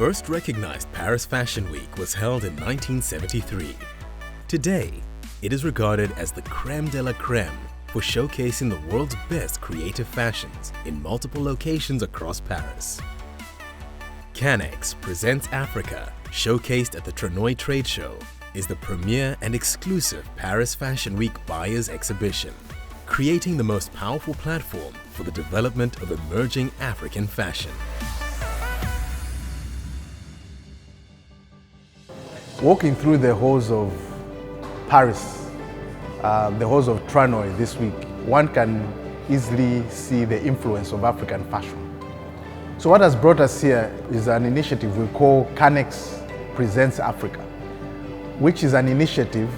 first recognized Paris Fashion Week was held in 1973. Today, it is regarded as the crème de la crème for showcasing the world's best creative fashions in multiple locations across Paris. CANEX Presents Africa, showcased at the TRANOï trade show, is the premier and exclusive Paris Fashion Week buyers exhibition, creating the most powerful platform for the development of emerging African fashion. Walking through the halls of Paris, the halls of TRANOï this week, one can easily see the influence of African fashion. So what has brought us here is an initiative we call CANEX Presents Africa, which is an initiative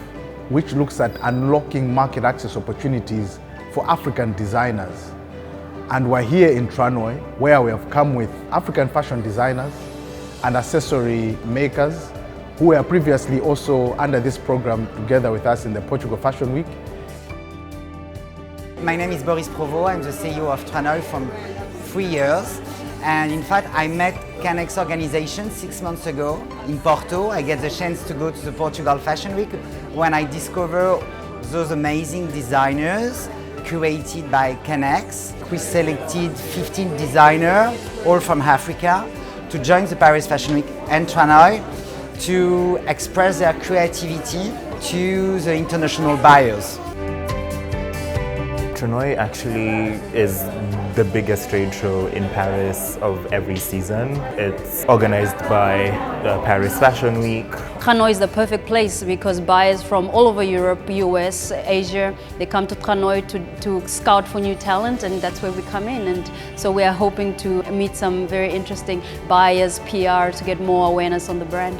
which looks at unlocking market access opportunities for African designers. And we're here in TRANOï, where we have come with African fashion designers and accessory makers who were previously also under this program together with us in the Portugal Fashion Week. My name is Boris Provost. I'm the CEO of TRANOï from 3 years. And in fact, I met CANEX organization 6 months ago in Porto. I get the chance to go to the Portugal Fashion Week when I discover those amazing designers curated by CANEX. We selected 15 designers, all from Africa, to join the Paris Fashion Week and TRANOï to express their creativity to the international buyers. TRANOï actually is the biggest trade show in Paris of every season. It's organized by the Paris Fashion Week. TRANOï is the perfect place because buyers from all over Europe, US, Asia, they come to TRANOï to scout for new talent, and that's where we come in. And so we are hoping to meet some very interesting buyers, PR, to get more awareness on the brand.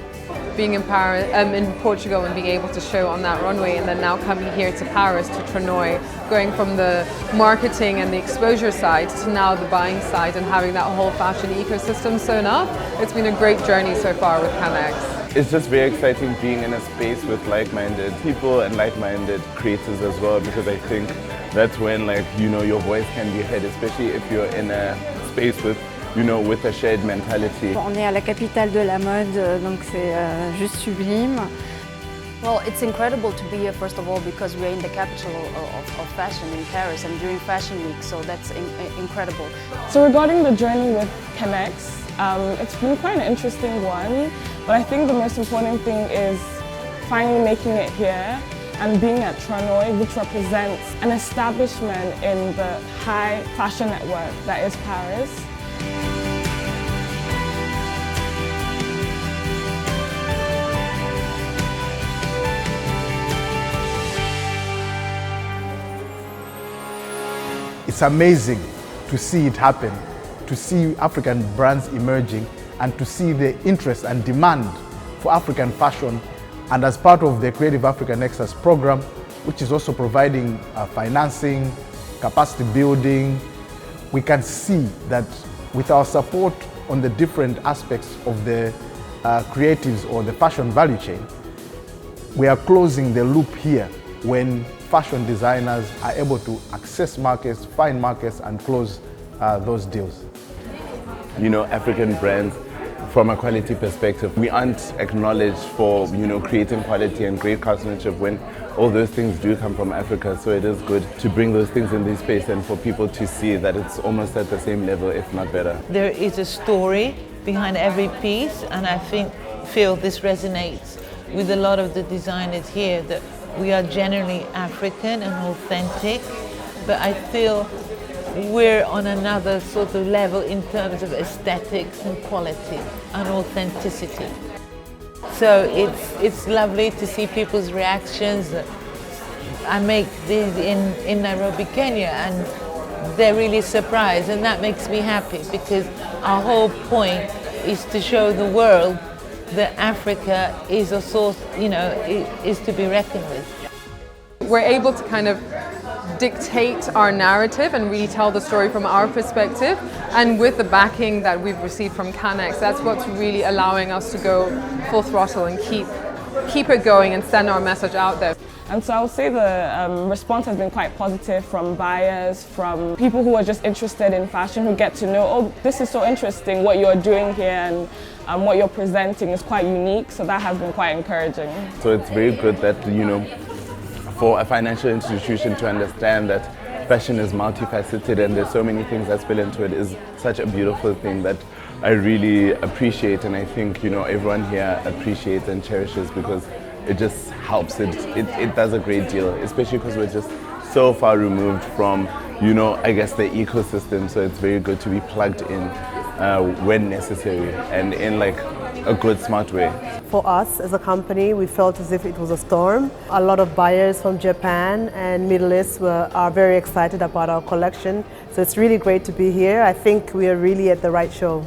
Being in Paris, in Portugal, and being able to show on that runway, and then now coming here to Paris, to TRANOï, going from the marketing and the exposure side to now the buying side and having that whole fashion ecosystem sewn up, it's been a great journey so far with CANEX. It's just very exciting being in a space with like-minded people and like-minded creators as well, because I think that's when, your voice can be heard, especially if you're in a space with with a shared mentality. On est à la capitale de la mode, donc c'est juste sublime. Well, it's incredible to be here, first of all, because we're in the capital of fashion in Paris and during Fashion Week, so that's incredible. So regarding the journey with CANEX, it's been quite an interesting one, but I think the most important thing is finally making it here and being at TRANOï, which represents an establishment in the high fashion network that is Paris. It's amazing to see it happen, to see African brands emerging and to see the interest and demand for African fashion. And as part of the Creative Africa Nexus program, which is also providing financing, capacity building, we can see that with our support on the different aspects of the creatives or the fashion value chain, we are closing the loop here when fashion designers are able to access markets, find markets, and close those deals. African brands, from a quality perspective, we aren't acknowledged for creating quality and great craftsmanship when all those things do come from Africa. So it is good to bring those things in this space and for people to see that it's almost at the same level, if not better. There is a story behind every piece, and I feel this resonates with a lot of the designers here, that we are generally African and authentic, but I feel we're on another sort of level in terms of aesthetics and quality and authenticity. So it's lovely to see people's reactions. I make this in Nairobi, Kenya, and they're really surprised, and that makes me happy because our whole point is to show the world that Africa is a source, is to be reckoned with. We're able to kind of dictate our narrative and really tell the story from our perspective, and with the backing that we've received from CANEX, that's what's really allowing us to go full throttle and keep keep it going and send our message out there. And so I would say the response has been quite positive from buyers, from people who are just interested in fashion, who get to know, oh, this is so interesting, what you're doing here, and what you're presenting is quite unique, so that has been quite encouraging. So it's very good that, you know, for a financial institution to understand that fashion is multifaceted and there's so many things that spill into it is such a beautiful thing that I really appreciate, and I think, you know, everyone here appreciates and cherishes, because it just helps. It does a great deal, especially because we're just so far removed from, you know, I guess the ecosystem. So it's very good to be plugged in when necessary and in like a good, smart way. For us as a company, we felt as if it was a storm. A lot of buyers from Japan and Middle East are very excited about our collection. So it's really great to be here. I think we are really at the right show.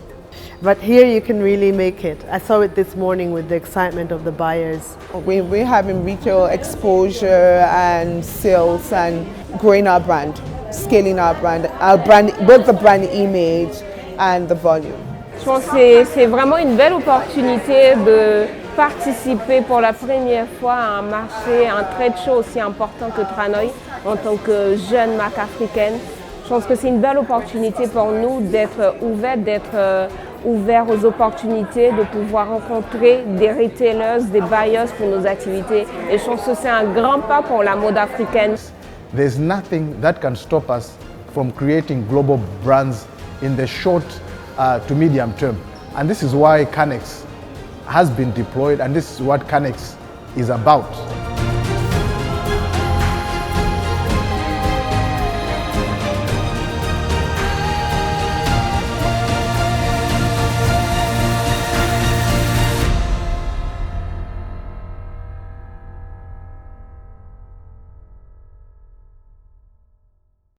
But here you can really make it. I saw it this morning with the excitement of the buyers. We're having retail exposure and sales and growing our brand, scaling our brand, both the brand image and the volume. Je pense que c'est vraiment une belle opportunité de participer pour la première fois à un marché, un trade show aussi important que TRANOＩ en tant que jeune marque africaine. Je pense que c'est une belle opportunité pour nous d'être ouverts aux opportunités, de pouvoir rencontrer des retailers, des buyers pour nos activités. Et je pense que c'est un grand pas pour la mode africaine. There's nothing that can stop us from creating global brands in the short to medium term. And this is why CANEX has been deployed, and this is what CANEX is about.